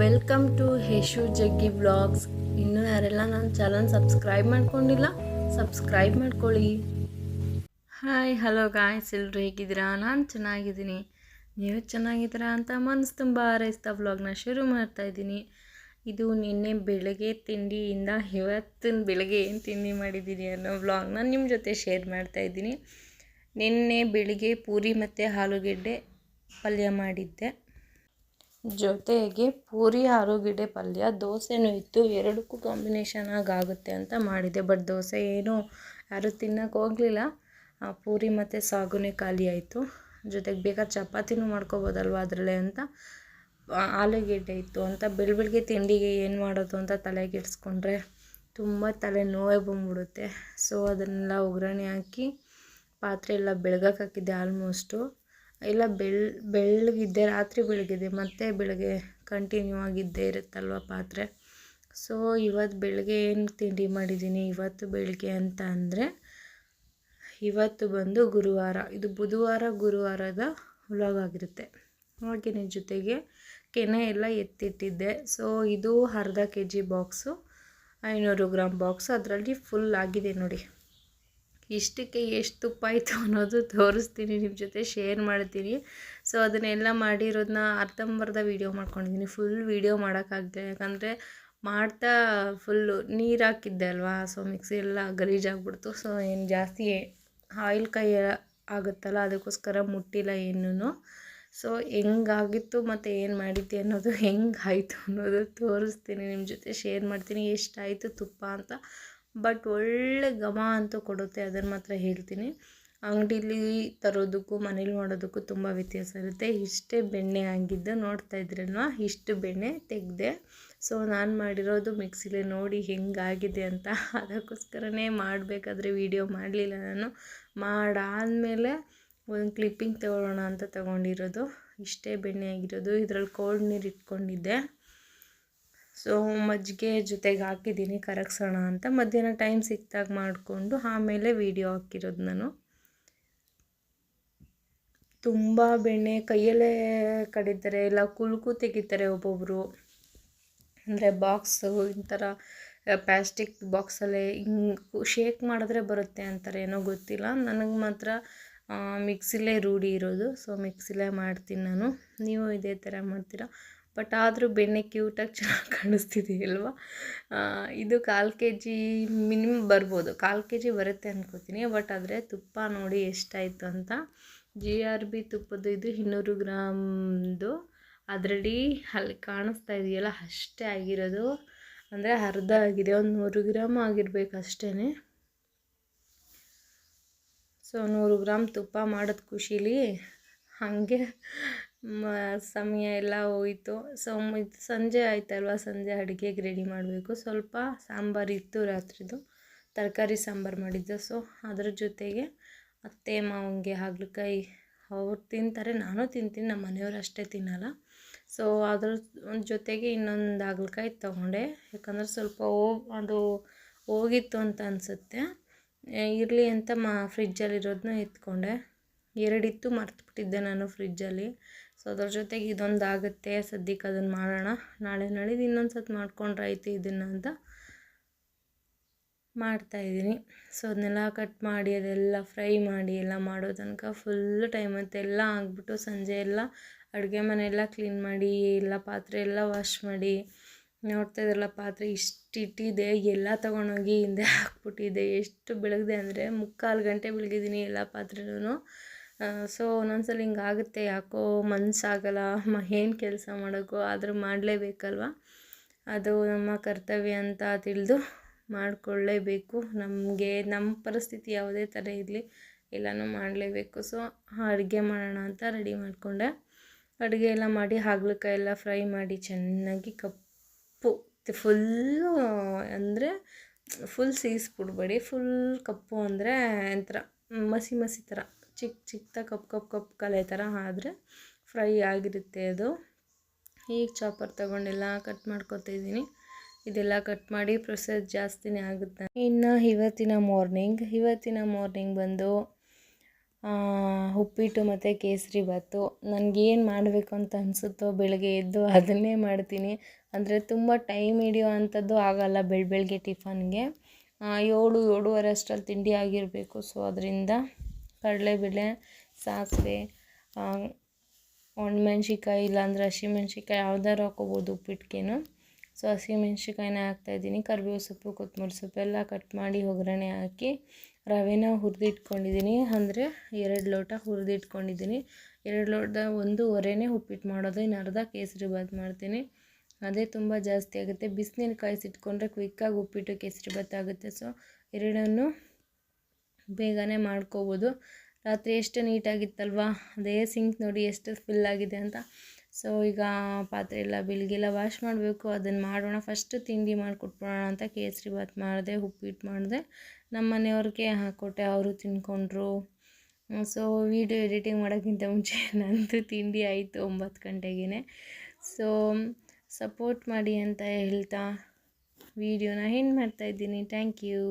Welcome to ಹೇಶು ಜಗ್ಗಿ vlogs. ಇನ್ನೂ ಯಾರೆಲ್ಲ ನನ್ನ ಚಾನಲ್ ಸಬ್ಸ್ಕ್ರೈಬ್ ಮಾಡ್ಕೊಂಡಿಲ್ಲ, ಸಬ್ಸ್ಕ್ರೈಬ್ ಮಾಡ್ಕೊಳ್ಳಿ. ಹಾಯ್ ಹಲೋ ಗಾಯ್ಸ್, ಎಲ್ಲರೂ ಹೇಗಿದ್ದೀರಾ? ನಾನು ಚೆನ್ನಾಗಿದ್ದೀನಿ, ನೀವು ಚೆನ್ನಾಗಿದ್ದೀರಾ ಅಂತ ಮನಸ್ಸು ತುಂಬ ಹಾರೈಸ್ತಾ ವ್ಲಾಗ್ನ ಶುರು ಮಾಡ್ತಾಯಿದ್ದೀನಿ. ಇದು ನಿನ್ನೆ ಬೆಳಗ್ಗೆ ತಿಂಡಿಯಿಂದ ಇವತ್ತಿನ ಬೆಳಗ್ಗೆ ಏನು ತಿಂಡಿ ಮಾಡಿದ್ದೀನಿ ಅನ್ನೋ ವ್ಲಾಗ್ನ ನಿಮ್ಮ ಜೊತೆ ಶೇರ್ ಮಾಡ್ತಾಯಿದ್ದೀನಿ. ನಿನ್ನೆ ಬೆಳಿಗ್ಗೆ ಪೂರಿ ಮತ್ತು ಆಲೂಗೆಡ್ಡೆ ಪಲ್ಯ ಮಾಡಿದ್ದೆ, ಜೊತೆಗೆ ಪೂರಿ ಆಲೂಗೆಡ್ಡೆ ಪಲ್ಯ ದೋಸೆನೂ ಇತ್ತು. ಎರಡಕ್ಕೂ ಕಾಂಬಿನೇಷನ್ ಆಗುತ್ತೆ ಅಂತ ಮಾಡಿದೆ. ಬಟ್ ದೋಸೆ ಏನೂ ಯಾರೂ ತಿನ್ನೋಕೆ ಹೋಗಲಿಲ್ಲ, ಪೂರಿ ಮತ್ತು ಸಾಗುನೇ ಖಾಲಿ ಆಯಿತು. ಜೊತೆಗೆ ಬೇಕಾದ್ರೆ ಚಪಾತಿನೂ ಮಾಡ್ಕೊಬೋದಲ್ವ ಅದರಲ್ಲೇ ಅಂತ ಆಲೂಗೆಡ್ಡೆ ಇತ್ತು ಅಂತ ಬೆಳಗ್ಗೆ ತಿಂಡಿಗೆ ಏನು ಮಾಡೋದು ಅಂತ ತಲೆಗೆಡಿಸ್ಕೊಂಡ್ರೆ ತುಂಬ ತಲೆ ನೋವೇ ಬಂದ್ಬಿಡುತ್ತೆ. ಸೊ ಅದನ್ನೆಲ್ಲ ಒಗ್ಗರಣೆ ಹಾಕಿ ಪಾತ್ರೆ ಎಲ್ಲ ಬೆಳಗಕ್ಕೆ ಹಾಕಿದ್ದೆ. ಆಲ್ಮೋಸ್ಟು ಎಲ್ಲ ಬೆಳ್ಳಗಿದ್ದೆ, ರಾತ್ರಿ ಬೆಳಗಿದೆ, ಮತ್ತು ಬೆಳಗ್ಗೆ ಕಂಟಿನ್ಯೂ ಆಗಿದ್ದೇ ಇರುತ್ತಲ್ವ ಪಾತ್ರೆ. ಸೊ ಇವತ್ತು ಬೆಳಗ್ಗೆ ಏನು ತಿಂಡಿ ಮಾಡಿದ್ದೀನಿ ಇವತ್ತು ಬೆಳಗ್ಗೆ ಅಂತ ಅಂದರೆ, ಇವತ್ತು ಬಂದು ಗುರುವಾರ, ಇದು ಬುಧವಾರ ಗುರುವಾರದ ವ್ಲಾಗ್ ಆಗಿರುತ್ತೆ. ಹಾಗೆಯೇ ಜೊತೆಗೆ ಕೆನೆ ಎಲ್ಲ ಎತ್ತಿಟ್ಟಿದ್ದೆ. ಸೊ ಇದು ಅರ್ಧ kg ಬಾಕ್ಸು, 500 ಗ್ರಾಮ್ ಬಾಕ್ಸು, ಅದರಲ್ಲಿ ಫುಲ್ ಆಗಿದೆ ನೋಡಿ. ಇಷ್ಟಕ್ಕೆ ಎಷ್ಟು ತುಪ್ಪ ಆಯಿತು ಅನ್ನೋದು ತೋರಿಸ್ತೀನಿ, ನಿಮ್ಮ ಜೊತೆ ಶೇರ್ ಮಾಡ್ತೀನಿ. ಸೊ ಅದನ್ನೆಲ್ಲ ಮಾಡಿರೋದನ್ನ ಅರ್ಧಂಬರ್ಧ ವೀಡಿಯೋ ಮಾಡ್ಕೊಂಡಿದ್ದೀನಿ, ಫುಲ್ ವೀಡಿಯೋ ಮಾಡೋಕ್ಕಾಗದೆ, ಯಾಕಂದರೆ ಮಾಡ್ತಾ ಫುಲ್ಲು ನೀರು ಹಾಕಿದ್ದೆ ಅಲ್ವಾ. ಸೊ ಮಿಕ್ಸಿ ಎಲ್ಲ ಗಲೀಜಾಗ್ಬಿಡ್ತು. ಸೊ ಏನು ಜಾಸ್ತಿ ಆಯಿಲ್ ಕೈ ಆಗುತ್ತಲ್ಲ, ಅದಕ್ಕೋಸ್ಕರ ಮುಟ್ಟಿಲ್ಲ ಏನೂ. ಸೊ ಹೆಂಗಾಗಿತ್ತು ಮತ್ತು ಏನು ಮಾಡಿದ್ದೆ ಅನ್ನೋದು, ಹೆಂಗಾಯಿತು ಅನ್ನೋದು ತೋರಿಸ್ತೀನಿ, ನಿಮ್ಮ ಜೊತೆ ಶೇರ್ ಮಾಡ್ತೀನಿ ಎಷ್ಟಾಯಿತು ತುಪ್ಪ ಅಂತ. ಬಟ್ ಒಳ್ಳೆ ಘಮ ಅಂತೂ ಕೊಡುತ್ತೆ, ಅದನ್ನು ಮಾತ್ರ ಹೇಳ್ತೀನಿ. ಅಂಗಡೀಲಿ ತರೋದಕ್ಕೂ ಮನೇಲಿ ಮಾಡೋದಕ್ಕೂ ತುಂಬ ವ್ಯತ್ಯಾಸ ಇರುತ್ತೆ. ಇಷ್ಟೇ ಬೆಣ್ಣೆ ಆಗಿದ್ದು ನೋಡ್ತಾ ಇದ್ರಲ್ವ, ಇಷ್ಟು ಬೆಣ್ಣೆ ತೆಗೆದೆ. ಸೊ ನಾನು ಮಾಡಿರೋದು ಮಿಕ್ಸಿಲೇ ನೋಡಿ ಹೆಂಗಾಗಿದೆ ಅಂತ, ಅದಕ್ಕೋಸ್ಕರನೇ ಮಾಡಬೇಕಾದ್ರೆ ವೀಡಿಯೋ ಮಾಡಲಿಲ್ಲ. ನಾನು ಮಾಡಾದಮೇಲೆ ಒಂದು ಕ್ಲಿಪ್ಪಿಂಗ್ ತಗೊಳ್ಳೋಣ ಅಂತ ತಗೊಂಡಿರೋದು. ಇಷ್ಟೇ ಬೆಣ್ಣೆ ಆಗಿರೋದು. ಇದರಲ್ಲಿ ಕೋಲ್ಡ್ ನೀರು ಇಟ್ಕೊಂಡಿದ್ದೆ. ಸೊ ಮಜ್ಜಿಗೆ ಜೊತೆಗೆ ಹಾಕಿದ್ದೀನಿ ಕರಗಿಸೋಣ ಅಂತ. ಮಧ್ಯಾಹ್ನ ಟೈಮ್ ಸಿಕ್ತಾಗ ಮಾಡಿಕೊಂಡು ಆಮೇಲೆ ವೀಡಿಯೋ ಹಾಕಿರೋದು ನಾನು. ತುಂಬ ಬೆಣ್ಣೆ ಕೈಯಲ್ಲೇ ಕಡಿತಾರೆ, ಇಲ್ಲ ಕುಲ್ಕು ತೆಗಿತಾರೆ ಒಬ್ಬೊಬ್ಬರು. ಅಂದರೆ ಬಾಕ್ಸು ಈ ಥರ ಪ್ಲಾಸ್ಟಿಕ್ ಬಾಕ್ಸಲ್ಲೇ ಹಿಂಗೆ ಶೇಕ್ ಮಾಡಿದ್ರೆ ಬರುತ್ತೆ ಅಂತಾರೆ, ಏನೋ ಗೊತ್ತಿಲ್ಲ. ನನಗೆ ಮಾತ್ರ ಮಿಕ್ಸಿಲೇ ರೂಢಿ ಇರೋದು. ಸೊ ಮಿಕ್ಸಿಲೇ ಮಾಡ್ತೀನಿ ನಾನು. ನೀವು ಇದೇ ಥರ ಮಾಡ್ತೀರಾ? ಬಟ್ ಆದರೂ ಬೆಣ್ಣೆ ಕ್ಯೂಟಾಗಿ ಚೆನ್ನಾಗಿ ಕಾಣಿಸ್ತಿದೆ ಅಲ್ವಾ. ಇದು 1/4 kg ಮಿನಿಮಮ್ ಬರ್ಬೋದು, 1/4 kg ಬರುತ್ತೆ ಅನ್ಕೋತೀನಿ. ಬಟ್ ಆದರೆ ತುಪ್ಪ ನೋಡಿ ಎಷ್ಟಾಯಿತು ಅಂತ. GRB ತುಪ್ಪದ್ದು ಇದು 200 ಗ್ರಾಮ್ದು. ಅದರಲ್ಲಿ ಅಲ್ಲಿ ಕಾಣಿಸ್ತಾ ಇದೆಯಲ್ಲ ಅಷ್ಟೇ ಆಗಿರೋದು, ಅಂದರೆ ಅರ್ಧ ಆಗಿದೆ, ಒಂದು 100 ಗ್ರಾಮ್ ಆಗಿರ್ಬೇಕು ಅಷ್ಟೇ. ಸೊ 100 ಗ್ರಾಮ್ ತುಪ್ಪ ಮಾಡೋದು ಖುಷೀಲಿ ಹಾಗೆ ಸಮಯ ಎಲ್ಲ ಹೋಯಿತು. ಸೊ ಸಂಜೆ ಆಯ್ತಲ್ವ, ಸಂಜೆ ಅಡುಗೆಗೆ ರೆಡಿ ಮಾಡಬೇಕು. ಸ್ವಲ್ಪ ಸಾಂಬಾರು ಇತ್ತು ರಾತ್ರಿದು, ತರಕಾರಿ ಸಾಂಬಾರು ಮಾಡಿದ್ದು. ಸೊ ಅದ್ರ ಜೊತೆಗೆ ಅತ್ತೆ ಮಾವಂಗೆ ಹಾಗಲಕಾಯಿ ಅವ್ರು ತಿಂತಾರೆ, ನಾನು ತಿಂತೀನಿ, ನಮ್ಮ ಮನೆಯವರು ಅಷ್ಟೇ ತಿನ್ನಲ್ಲ. ಸೊ ಅದ್ರ ಜೊತೆಗೆ ಇನ್ನೊಂದು ಹಾಗಲಕಾಯಿ ತೊಗೊಂಡೆ, ಯಾಕಂದರೆ ಸ್ವಲ್ಪ ಅದು ಹೋಗಿತ್ತು ಅಂತ ಅನಿಸುತ್ತೆ. ಇರಲಿ ಅಂತ ಫ್ರಿಜ್ಜಲ್ಲಿರೋದನ್ನ ಎತ್ಕೊಂಡೆ. 2 ಇತ್ತು, ಮರ್ತುಬಿಟ್ಟಿದ್ದೆ ನಾನು ಫ್ರಿಜ್ಜಲ್ಲಿ. ಸೊ ಅದ್ರ ಜೊತೆಗೆ ಇದೊಂದು ಆಗುತ್ತೆ, ಸದ್ಯಕ್ಕೆ ಅದನ್ನು ಮಾಡೋಣ, ನಾಳೆ ನಾಳಿದ್ದು ಇನ್ನೊಂದು ಸತಿ ಮಾಡ್ಕೊಂಡ್ರೆ ಆಯಿತು ಇದನ್ನು ಅಂತ ಮಾಡ್ತಾಯಿದ್ದೀನಿ. ಸೊ ಅದನ್ನೆಲ್ಲ ಕಟ್ ಮಾಡಿ ಅದೆಲ್ಲ ಫ್ರೈ ಮಾಡಿ ಎಲ್ಲ ಮಾಡೋ ತನಕ ಫುಲ್ ಟೈಮ್ ಮತ್ತು ಎಲ್ಲ ಆಗಿಬಿಟ್ಟು ಸಂಜೆ ಎಲ್ಲ ಅಡುಗೆ ಮನೆಯೆಲ್ಲ ಕ್ಲೀನ್ ಮಾಡಿ ಎಲ್ಲ ಪಾತ್ರೆ ಎಲ್ಲ ವಾಶ್ ಮಾಡಿ, ನೋಡ್ತಾ ಇದ್ರಲ್ಲ ಪಾತ್ರೆ ಇಷ್ಟಿಟ್ಟಿದೆ, ಎಲ್ಲ ತೊಗೊಂಡೋಗಿ ಹಿಂದೆ ಹಾಕ್ಬಿಟ್ಟಿದ್ದೆ. ಎಷ್ಟು ಬೆಳಗಿದೆ ಅಂದರೆ 3/4 ಗಂಟೆ ಬೆಳಗಿದ್ದೀನಿ ಎಲ್ಲ ಪಾತ್ರೆನೂ. ಸೊ ಒಂದೊಂದ್ಸಲ ಹಿಂಗಾಗುತ್ತೆ, ಯಾಕೋ ಮನಸ್ಸಾಗಲ್ಲ ಏನು ಕೆಲಸ ಮಾಡೋಕ್ಕೋ, ಆದರೂ ಮಾಡಲೇಬೇಕಲ್ವ, ಅದು ನಮ್ಮ ಕರ್ತವ್ಯ ಅಂತ ತಿಳಿದು ಮಾಡಿಕೊಳ್ಳೇಬೇಕು. ನಮಗೆ ನಮ್ಮ ಪರಿಸ್ಥಿತಿ ಯಾವುದೇ ಥರ ಇರಲಿ ಎಲ್ಲನೂ ಮಾಡಲೇಬೇಕು. ಸೊ ಅಡುಗೆ ಮಾಡೋಣ ಅಂತ ರೆಡಿ ಮಾಡಿಕೊಂಡೆ. ಅಡುಗೆ ಎಲ್ಲ ಮಾಡಿ ಹಾಗಲಕಾಯಿ ಎಲ್ಲ ಫ್ರೈ ಮಾಡಿ ಚೆನ್ನಾಗಿ ಕಪ್ಪು ಫುಲ್ಲು, ಅಂದರೆ ಫುಲ್ ಸೀಸ್ಬಿಡ್ಬೇಡಿ, ಫುಲ್ ಕಪ್ಪು ಅಂದರೆ ಒಂಥರ ಮಸಿ ಮಸಿ ಥರ, ಚಿಕ್ಕದಾಗಿ ಕಪ್ಪು ಕಲೆ ಥರ ಆದರೆ ಫ್ರೈ ಆಗಿರುತ್ತೆ ಅದು. ಈಗ ಚಾಪರ್ ತೊಗೊಂಡೆಲ್ಲ ಕಟ್ ಮಾಡ್ಕೊತಾಯಿದ್ದೀನಿ. ಇದೆಲ್ಲ ಕಟ್ ಮಾಡಿ ಪ್ರೊಸೆಸ್ ಜಾಸ್ತಿನೇ ಆಗುತ್ತೆ. ಇನ್ನು ಇವತ್ತಿನ ಮಾರ್ನಿಂಗ್ ಬಂದು ಉಪ್ಪಿಟ್ಟು ಮತ್ತು ಕೇಸರಿ ಬಾತು. ನನಗೇನು ಮಾಡಬೇಕು ಅಂತ ಅನಿಸುತ್ತೋ ಬೆಳಗ್ಗೆ ಎದ್ದು ಅದನ್ನೇ ಮಾಡ್ತೀನಿ. ಅಂದರೆ ತುಂಬ ಟೈಮ್ ಹಿಡಿಯೋ ಅಂಥದ್ದು ಆಗೋಲ್ಲ ಬೆಳಗ್ಗೆ ಟಿಫನ್ಗೆ. 7-7:30 ಅಷ್ಟರಲ್ಲಿ ತಿಂಡಿ ಆಗಿರಬೇಕು. ಸೊ ಅದರಿಂದ ಕಡಲೆಬೇಳೆ, ಸಾಸಿವೆ, ಒಣಮೆಣ್ಸಿಕಾಯಿ ಇಲ್ಲಾಂದರೆ ಹಸಿಮೆಣ್ಸಿಕಾಯಿ ಯಾವ್ದಾದ್ರು ಹಾಕ್ಕೋಬೋದು ಉಪ್ಪಿಟ್ಟಿಗೇನು. ಸೊ ಹಸಿಮೆಣ್ಸಿಕಾಯಿನೇ ಹಾಕ್ತಾಯಿದ್ದೀನಿ. ಕರಿಬೇವು ಸೊಪ್ಪು, ಕೊತ್ತಂಬರಿ ಸೊಪ್ಪು ಎಲ್ಲ ಕಟ್ ಮಾಡಿ ಒಗ್ಗರಣೆ ಹಾಕಿ ರವೆನ ಹುರಿದಿಟ್ಕೊಂಡಿದ್ದೀನಿ. ಅಂದರೆ 2 ಲೋಟ ಹುರಿದಿಟ್ಕೊಂಡಿದ್ದೀನಿ. 2 ಲೋಟದ 1.5 ಉಪ್ಪಿಟ್ಟು ಮಾಡೋದು, ಇನ್ನು ಅರ್ಧ ಕೇಸರಿ ಬಾತ್ ಮಾಡ್ತೀನಿ. ಅದೇ ತುಂಬ ಜಾಸ್ತಿ ಆಗುತ್ತೆ. ಬಿಸಿನೀರು ಕಾಯಿಸಿಟ್ಕೊಂಡ್ರೆ ಕ್ವಿಕ್ಕಾಗಿ ಉಪ್ಪಿಟ್ಟು ಕೇಸರಿ ಬಾತ್ ಆಗುತ್ತೆ. ಸೊ ಎರಡನ್ನೂ ಬೇಗನೆ ಮಾಡ್ಕೋಬೋದು. ರಾತ್ರಿ ಎಷ್ಟು ನೀಟಾಗಿತ್ತಲ್ವ, ಅದೇ ಸಿಂಕ್ ನೋಡಿ ಎಷ್ಟು ಫಿಲ್ ಆಗಿದೆ ಅಂತ. ಸೊ ಈಗ ಪಾತ್ರೆ ಎಲ್ಲ ಬೆಳಗ್ಗೆಲ್ಲ ವಾಶ್ ಮಾಡಬೇಕು, ಅದನ್ನು ಮಾಡೋಣ. ಫಸ್ಟು ತಿಂಡಿ ಮಾಡಿಕೊಟ್ಬಿಡೋಣ ಅಂತ ಕೇಸರಿ ಬಾತ್ ಮಾಡಿದೆ, ಉಪ್ಪಿಟ್ಟು ಮಾಡಿದೆ. ನಮ್ಮ ಮನೆಯವ್ರಿಗೆ ಹಾಕ್ಕೊಟ್ಟೆ, ಅವರು ತಿನ್ಕೊಂಡ್ರು. ಸೊ ವೀಡಿಯೋ ಎಡಿಟಿಂಗ್ ಮಾಡೋಕ್ಕಿಂತ ಮುಂಚೆ ನಂದು ತಿಂಡಿ ಆಯಿತು 9 ಗಂಟೆಗೇ. ಸೊ ಸಪೋರ್ಟ್ ಮಾಡಿ ಅಂತ ಹೇಳ್ತಾ ವೀಡಿಯೋನ ಎಂಡ್ ಮಾಡ್ತಾಯಿದ್ದೀನಿ. Thank you.